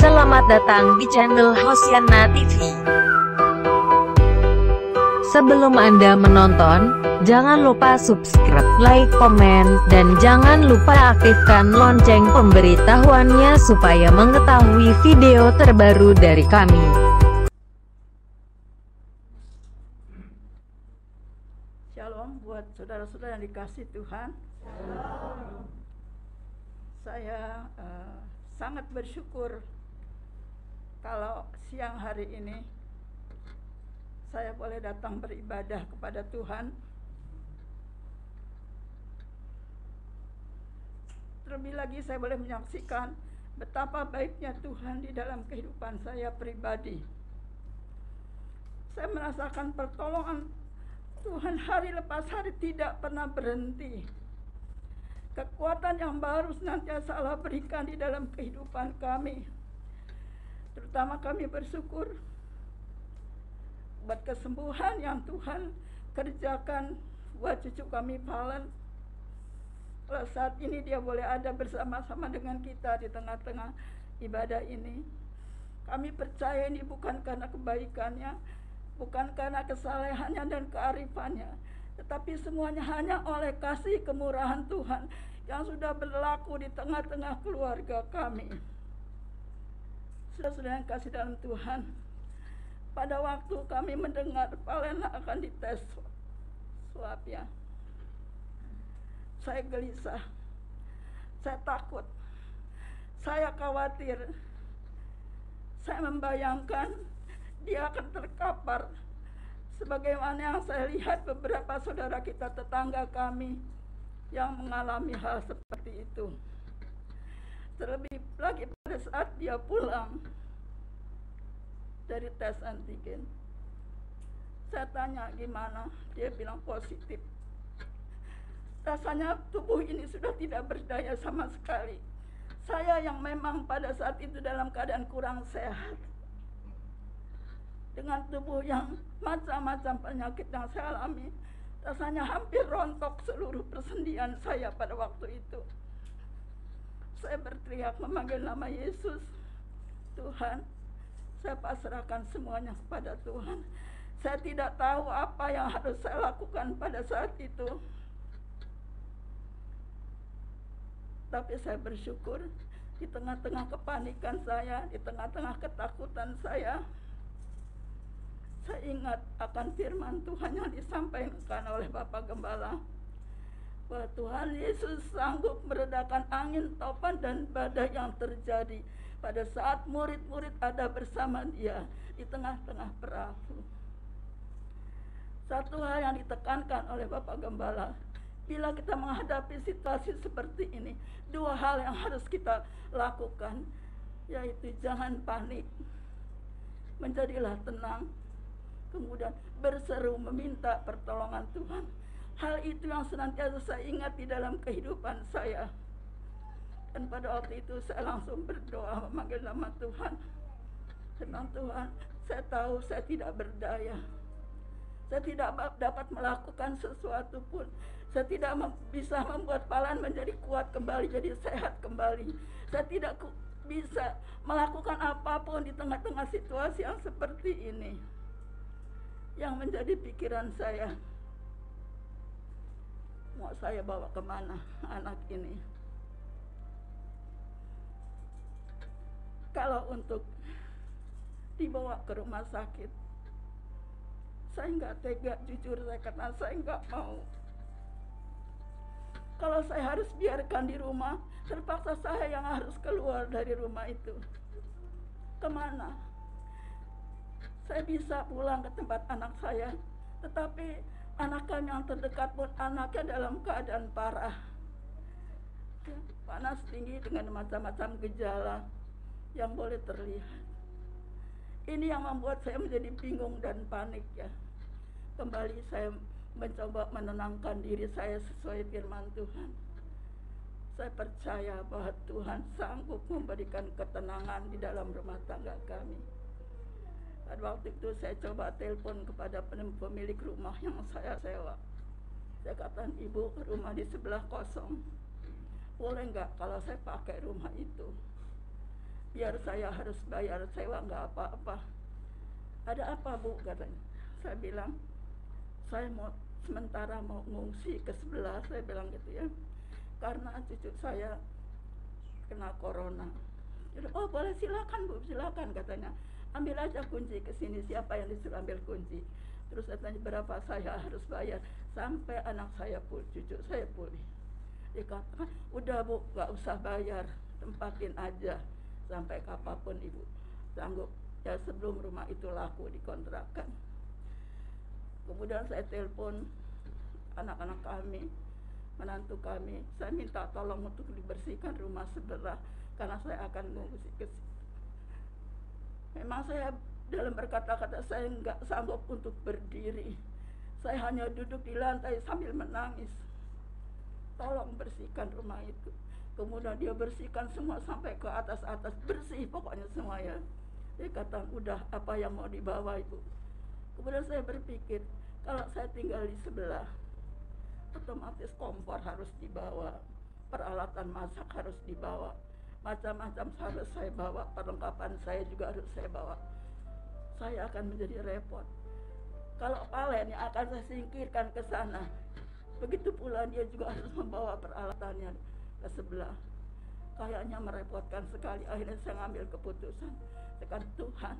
Selamat datang di channel Hosiana TV. Sebelum Anda menonton, jangan lupa subscribe, like, komen, dan jangan lupa aktifkan lonceng pemberitahuannya supaya mengetahui video terbaru dari kami. Shalom buat saudara-saudara yang dikasih Tuhan. Saya sangat bersyukur kalau siang hari ini saya boleh datang beribadah kepada Tuhan. Terlebih lagi saya boleh menyaksikan betapa baiknya Tuhan di dalam kehidupan saya pribadi. Saya merasakan pertolongan Tuhan hari lepas hari, tidak pernah berhenti. Kekuatan yang baru senantiasa Allah berikan di dalam kehidupan kami. Terutama kami bersyukur buat kesembuhan yang Tuhan kerjakan buat cucu kami Valen. Kalau saat ini dia boleh ada bersama-sama dengan kita di tengah-tengah ibadah ini. Kami percaya ini bukan karena kebaikannya, bukan karena kesalehannya dan kearifannya, tetapi semuanya hanya oleh kasih kemurahan Tuhan yang sudah berlaku di tengah-tengah keluarga kami. Saudara-saudara yang kasih dalam Tuhan, pada waktu kami mendengar Valen akan dites swab ya, saya gelisah, saya takut, saya khawatir, saya membayangkan dia akan terkapar sebagaimana yang saya lihat beberapa saudara kita tetangga kami yang mengalami hal seperti itu. Terlebih lagi pada saat dia pulang dari tes antigen, saya tanya gimana, dia bilang positif. Rasanya tubuh ini sudah tidak berdaya sama sekali. Saya yang memang pada saat itu dalam keadaan kurang sehat, dengan tubuh yang macam-macam penyakit yang saya alami, rasanya hampir rontok seluruh persendian saya pada waktu itu. Saya berteriak memanggil nama Yesus. Tuhan, saya pasrahkan semuanya kepada Tuhan. Saya tidak tahu apa yang harus saya lakukan pada saat itu, tapi saya bersyukur di tengah-tengah kepanikan saya, di tengah-tengah ketakutan saya ingat akan firman Tuhan yang disampaikan oleh Bapak Gembala, bahwa Tuhan Yesus sanggup meredakan angin, topan, dan badai yang terjadi pada saat murid-murid ada bersama dia di tengah-tengah perahu. Satu hal yang ditekankan oleh Bapak Gembala, bila kita menghadapi situasi seperti ini, dua hal yang harus kita lakukan, yaitu jangan panik, menjadilah tenang, kemudian berseru meminta pertolongan Tuhan. Hal itu yang senantiasa saya ingat di dalam kehidupan saya. Dan pada waktu itu saya langsung berdoa memanggil nama Tuhan. Tenang Tuhan, saya tahu saya tidak berdaya, saya tidak dapat melakukan sesuatu pun. Saya tidak bisa membuat Valen menjadi kuat kembali, jadi sehat kembali. Saya tidak bisa melakukan apapun di tengah-tengah situasi yang seperti ini. Yang menjadi pikiran saya, mau saya bawa kemana anak ini? Kalau untuk dibawa ke rumah sakit, saya nggak tega, jujur saya kata saya nggak mau. Kalau saya harus biarkan di rumah, terpaksa saya yang harus keluar dari rumah itu. Kemana? Saya bisa pulang ke tempat anak saya, tetapi anak kami yang terdekat pun anaknya dalam keadaan parah, panas tinggi dengan macam-macam gejala yang boleh terlihat. Ini yang membuat saya menjadi bingung dan panik ya. Kembali saya mencoba menenangkan diri saya sesuai firman Tuhan. Saya percaya bahwa Tuhan sanggup memberikan ketenangan di dalam rumah tangga kami. Pada waktu itu saya coba telepon kepada pemilik rumah yang saya sewa. Saya katakan, Ibu, rumah di sebelah kosong, boleh nggak kalau saya pakai rumah itu? biar saya harus bayar sewa nggak apa-apa. Ada apa Bu, katanya. Saya bilang, saya mau sementara mau ngungsi ke sebelah, saya bilang gitu ya, karena cucu saya kena corona. Jadi, oh boleh, silakan Bu, silakan, katanya. Ambil aja kunci ke sini, siapa yang disuruh ambil kunci. Terus saya tanya berapa saya harus bayar sampai anak saya pulih, cucu saya pulih. Dia katakan, udah Bu, nggak usah bayar, tempatin aja sampai kapanpun Ibu sanggup, ya sebelum rumah itu laku dikontrakan. Kemudian saya telepon anak-anak kami, menantu kami, saya minta tolong untuk dibersihkan rumah sebelah karena saya akan mengungsi ke situ. Memang saya dalam berkata-kata saya nggak sanggup untuk berdiri. Saya hanya duduk di lantai sambil menangis. Tolong bersihkan rumah itu. Kemudian dia bersihkan semua sampai ke atas-atas, bersih pokoknya semua ya. Dia kata, udah, apa yang mau dibawa Ibu? Kemudian saya berpikir, kalau saya tinggal di sebelah, otomatis kompor harus dibawa, peralatan masak harus dibawa, macam-macam harus saya bawa, perlengkapan saya juga harus saya bawa. Saya akan menjadi repot. Kalau Palen yang akan saya singkirkan ke sana, begitu pula dia juga harus membawa peralatannya ke sebelah. Kayaknya merepotkan sekali. Akhirnya saya ambil keputusan. Sekarang Tuhan,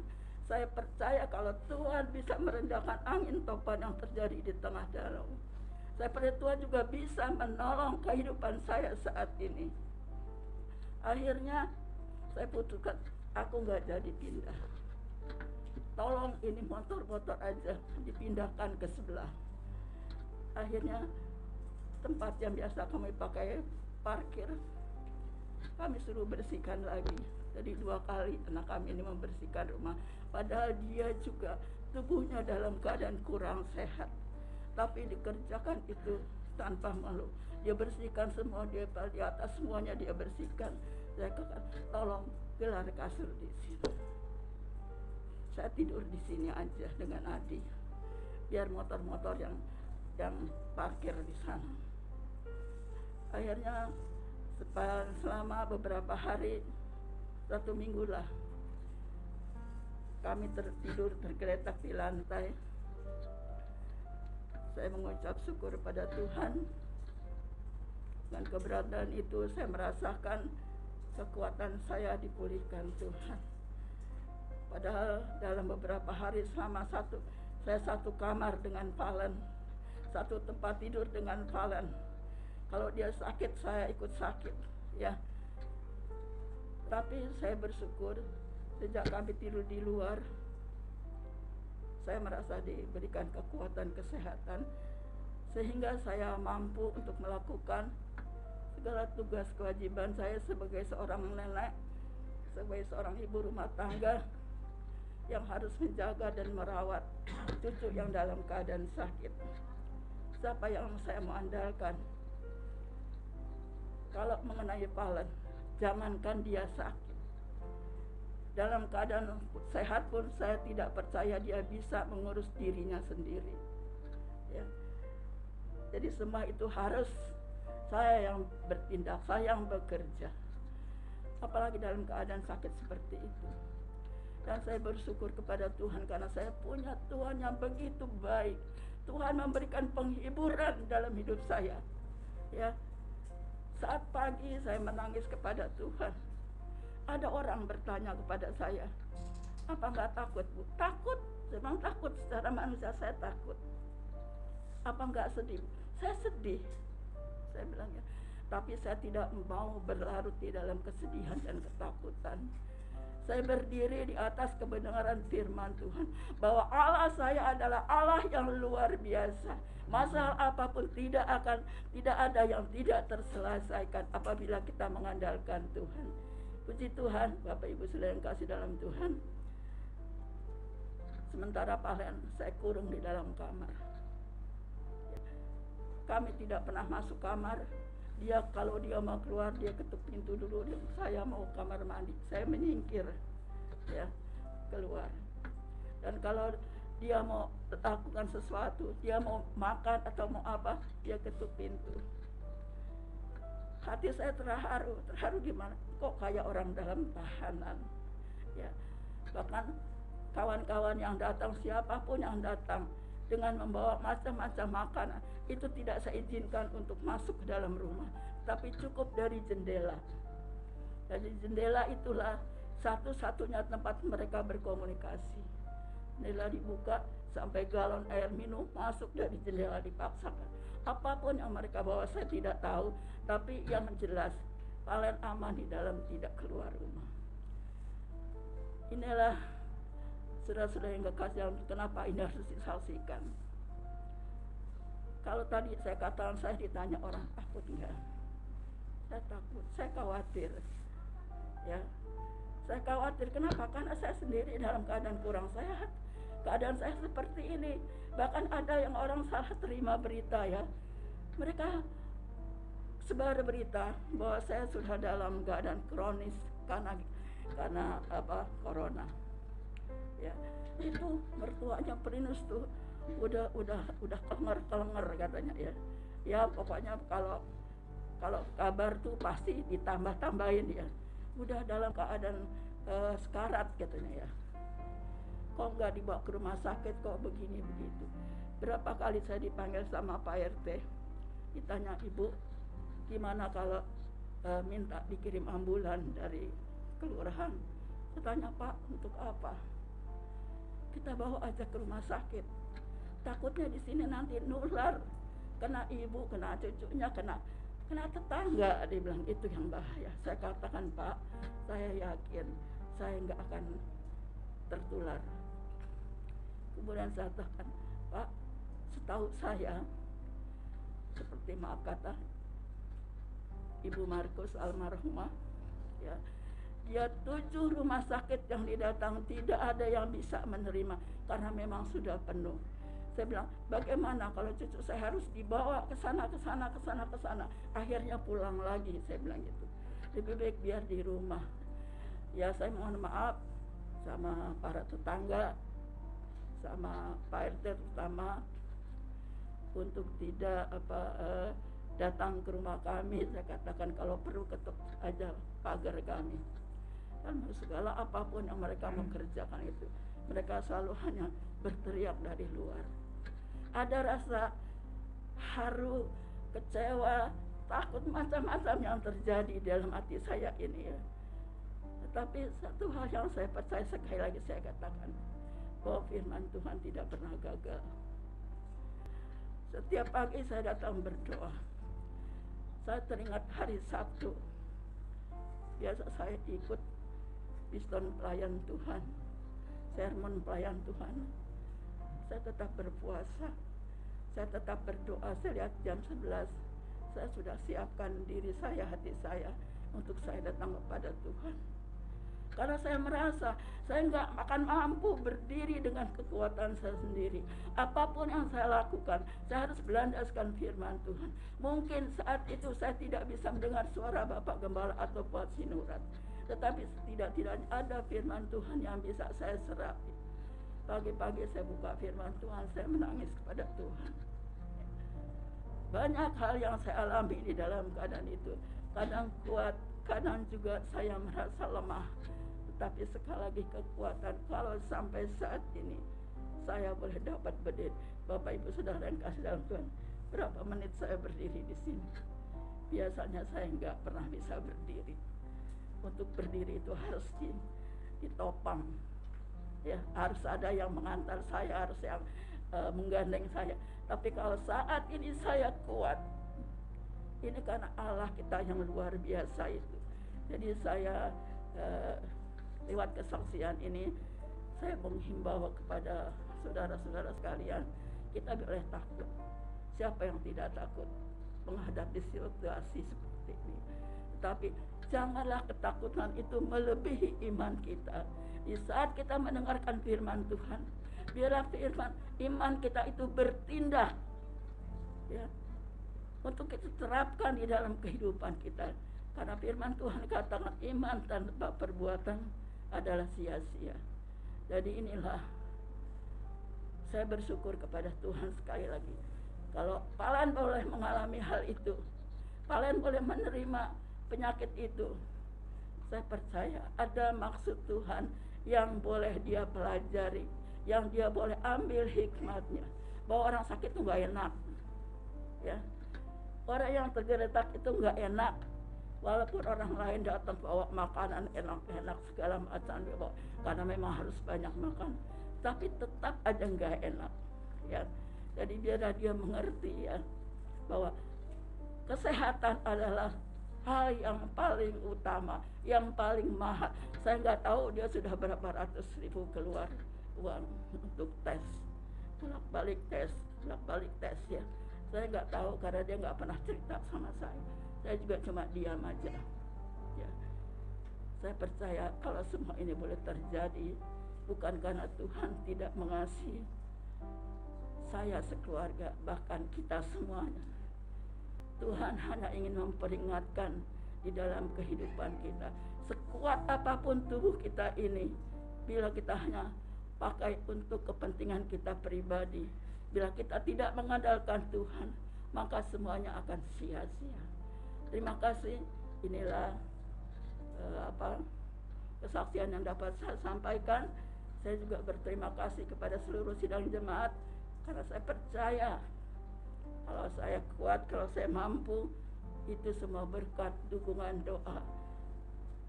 saya percaya kalau Tuhan bisa merendahkan angin topan yang terjadi di tengah danau. Saya percaya Tuhan juga bisa menolong kehidupan saya saat ini. Akhirnya saya putuskan, aku nggak jadi pindah. Tolong ini motor-motor aja dipindahkan ke sebelah. Akhirnya tempat yang biasa kami pakai parkir, kami suruh bersihkan lagi. Jadi 2 kali anak kami ini membersihkan rumah. Padahal dia juga tubuhnya dalam keadaan kurang sehat, tapi dikerjakan itu tanpa malu. Dia bersihkan semua, dia di atas semuanya dia bersihkan. Saya katakan, tolong gelar kasur di sini. Saya tidur di sini aja dengan Adi, biar motor-motor yang parkir di sana. Akhirnya selama beberapa hari, 1 minggu lah, kami tertidur tergeletak di lantai. Saya mengucap syukur pada Tuhan. Dengan keberadaan itu saya merasakan kekuatan saya dipulihkan Tuhan. Padahal dalam beberapa hari selama saya satu kamar dengan Palen, satu tempat tidur dengan Palen. Kalau dia sakit, saya ikut sakit, ya. Tapi saya bersyukur sejak kami tidur di luar, saya merasa diberikan kekuatan kesehatan sehingga saya mampu untuk melakukan segala tugas kewajiban saya sebagai seorang nenek, sebagai seorang ibu rumah tangga yang harus menjaga dan merawat cucu yang dalam keadaan sakit. Siapa yang saya mau andalkan? Kalau mengenai Palen, jangankan dia sakit, dalam keadaan sehat pun saya tidak percaya dia bisa mengurus dirinya sendiri, ya. Jadi semua itu harus saya yang bertindak, saya yang bekerja, apalagi dalam keadaan sakit seperti itu. Dan saya bersyukur kepada Tuhan karena saya punya Tuhan yang begitu baik. Tuhan memberikan penghiburan dalam hidup saya, ya. Saat pagi saya menangis kepada Tuhan. Ada orang bertanya kepada saya, apa nggak takut Bu? Takut, memang takut, secara manusia saya takut. Apa nggak sedih? Saya sedih, saya bilang ya. Tapi saya tidak mau berlarut di dalam kesedihan dan ketakutan. Saya berdiri di atas kebenaran firman Tuhan bahwa Allah saya adalah Allah yang luar biasa. Masalah apapun tidak ada yang tidak terselesaikan apabila kita mengandalkan Tuhan. Puji Tuhan, Bapak Ibu saudara yang kasih dalam Tuhan. Sementara Palen saya kurung di dalam kamar. Kami tidak pernah masuk kamar. Kalau dia mau keluar, dia ketuk pintu dulu. Saya mau kamar mandi, saya menyingkir, ya, keluar. Dan kalau dia mau lakukan sesuatu, dia mau makan atau mau apa, dia ketuk pintu. hati saya terharu gimana? Kok kayak orang dalam tahanan, ya. Bahkan kawan-kawan yang datang, siapapun yang datang dengan membawa macam-macam makanan, itu tidak saya izinkan untuk masuk ke dalam rumah, tapi cukup dari jendela. Dari jendela itulah satu-satunya tempat mereka berkomunikasi. Jendela dibuka sampai galon air minum masuk dari jendela dipaksakan. Apapun yang mereka bawa saya tidak tahu, tapi yang jelas paling aman di dalam, tidak keluar rumah. Inilah saudara-saudara yang kekasih, kenapa ini harus disaksikan. Kalau tadi saya katakan, saya ditanya orang takut enggak? Saya takut, saya khawatir. Ya, saya khawatir. Kenapa? Karena saya sendiri dalam keadaan kurang sehat. Keadaan saya seperti ini. Bahkan ada yang orang salah terima berita, ya. Mereka sebar berita bahwa saya sudah dalam keadaan kronis karena corona. Ya, itu mertuanya Prinus tuh udah kelengar katanya, ya. Ya pokoknya kalau kabar tuh pasti ditambah-tambahin, ya. Udah dalam keadaan sekarat katanya, ya. Kok nggak dibawa ke rumah sakit, kok begini begitu. Berapa kali saya dipanggil sama Pak RT, ditanya, Ibu gimana kalau minta dikirim ambulan dari kelurahan. Saya tanya, Pak, untuk apa? Kita bawa aja ke rumah sakit. Takutnya di sini nanti nular, kena ibu, kena cucunya, kena tetangga. Dia bilang itu yang bahaya. Saya katakan, Pak, saya yakin saya nggak akan tertular. Kemudian saya katakan, Pak, setahu saya, seperti maaf kata Ibu Markus almarhumah, ya, dia 7 rumah sakit yang didatang tidak ada yang bisa menerima karena memang sudah penuh. Saya bilang, bagaimana kalau cucu saya harus dibawa ke sana. Akhirnya pulang lagi, saya bilang gitu. Lebih baik biar di rumah. Ya, saya mohon maaf sama para tetangga, sama Pak RT terutama, untuk tidak datang ke rumah kami. Saya katakan kalau perlu ketuk aja pagar kami. Dan segala apapun yang mereka mengerjakan itu, mereka selalu hanya berteriak dari luar. Ada rasa haru, kecewa, takut, macam-macam yang terjadi dalam hati saya ini, ya. Tetapi satu hal yang saya percaya, sekali lagi saya katakan, bahwa firman Tuhan tidak pernah gagal. Setiap pagi saya datang berdoa. Saya teringat hari Sabtu, biasa saya ikut piston pelayan Tuhan, sermon pelayan Tuhan. Saya tetap berpuasa, saya tetap berdoa. Saya lihat jam 11, saya sudah siapkan diri saya, hati saya, untuk saya datang kepada Tuhan. Karena saya merasa saya nggak akan mampu berdiri dengan kekuatan saya sendiri. Apapun yang saya lakukan, saya harus berlandaskan firman Tuhan. Mungkin saat itu saya tidak bisa mendengar suara Bapak Gembala atau Pak Sinurat, tetapi tidak ada firman Tuhan yang bisa saya serap. Pagi-pagi saya buka firman Tuhan, saya menangis kepada Tuhan. Banyak hal yang saya alami di dalam keadaan itu. Kadang kuat, kadang juga saya merasa lemah. Tapi sekali lagi kekuatan, kalau sampai saat ini saya boleh dapat berdiri. Bapak Ibu Saudara yang kasih dalam Tuhan, berapa menit saya berdiri di sini? Biasanya saya nggak pernah bisa berdiri. Untuk berdiri itu harus ditopang, ya, harus ada yang mengantar saya, harus yang menggandeng saya. Tapi kalau saat ini saya kuat, ini karena Allah kita yang luar biasa itu. Jadi saya lewat kesaksian ini, saya menghimbau kepada saudara-saudara sekalian, kita boleh takut. Siapa yang tidak takut menghadapi situasi seperti ini? Tetapi janganlah ketakutan itu melebihi iman kita. Di saat kita mendengarkan firman Tuhan, biarlah iman kita itu bertindak, ya, untuk kita terapkan di dalam kehidupan kita. Karena firman Tuhan katakan iman tanpa perbuatan adalah sia-sia. Jadi inilah saya bersyukur kepada Tuhan sekali lagi. Kalau kalian boleh mengalami hal itu, kalian boleh menerima penyakit itu. Saya percaya ada maksud Tuhan yang boleh dia pelajari, yang dia boleh ambil hikmatnya. Bahwa orang sakit itu nggak enak, ya. Orang yang tergeletak itu nggak enak. Walaupun orang lain datang bawa makanan enak-enak segala macam, bawa, karena memang harus banyak makan, tapi tetap aja nggak enak, ya. Jadi biarlah dia mengerti, ya, bahwa kesehatan adalah hal yang paling utama, yang paling mahal. Saya nggak tahu dia sudah berapa ratus ribu keluar uang untuk tes, bolak-balik tes, ya. Saya nggak tahu karena dia nggak pernah cerita sama saya. Saya juga cuma diam aja, ya. Saya percaya kalau semua ini boleh terjadi bukan karena Tuhan tidak mengasihi saya sekeluarga, bahkan kita semuanya. Tuhan hanya ingin memperingatkan di dalam kehidupan kita. Sekuat apapun tubuh kita ini, bila kita hanya pakai untuk kepentingan kita pribadi, bila kita tidak mengandalkan Tuhan, maka semuanya akan sia-sia. Terima kasih. Inilah kesaksian yang dapat saya sampaikan. Saya juga berterima kasih kepada seluruh sidang jemaat, karena saya percaya kalau saya kuat, kalau saya mampu, itu semua berkat dukungan doa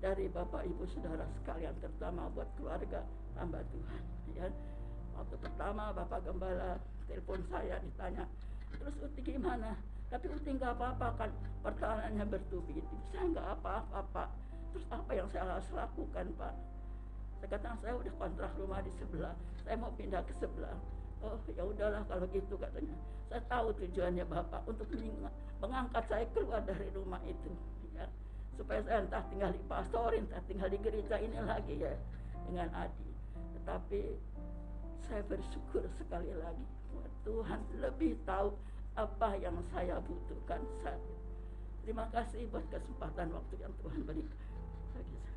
dari Bapak Ibu Saudara sekalian, terutama buat keluarga hamba Tuhan, ya. Waktu pertama Bapak Gembala telepon saya, ditanya, terus Uti gimana? Tapi Uti nggak apa-apa kan, pertanyaannya bertubi. Saya nggak apa-apa, Pak. Terus apa yang saya harus lakukan, Pak? Saya katakan, saya udah kontrak rumah di sebelah, saya mau pindah ke sebelah. Oh ya udahlah kalau gitu, katanya. Saya tahu tujuannya Bapak untuk mengangkat saya keluar dari rumah itu, ya, supaya saya entah tinggal di pastorin, entah tinggal di gereja ini lagi, ya, dengan Adi. Tetapi saya bersyukur sekali lagi bahwa Tuhan lebih tahu apa yang saya butuhkan saat itu. Terima kasih buat kesempatan waktu yang Tuhan berikan bagi saya.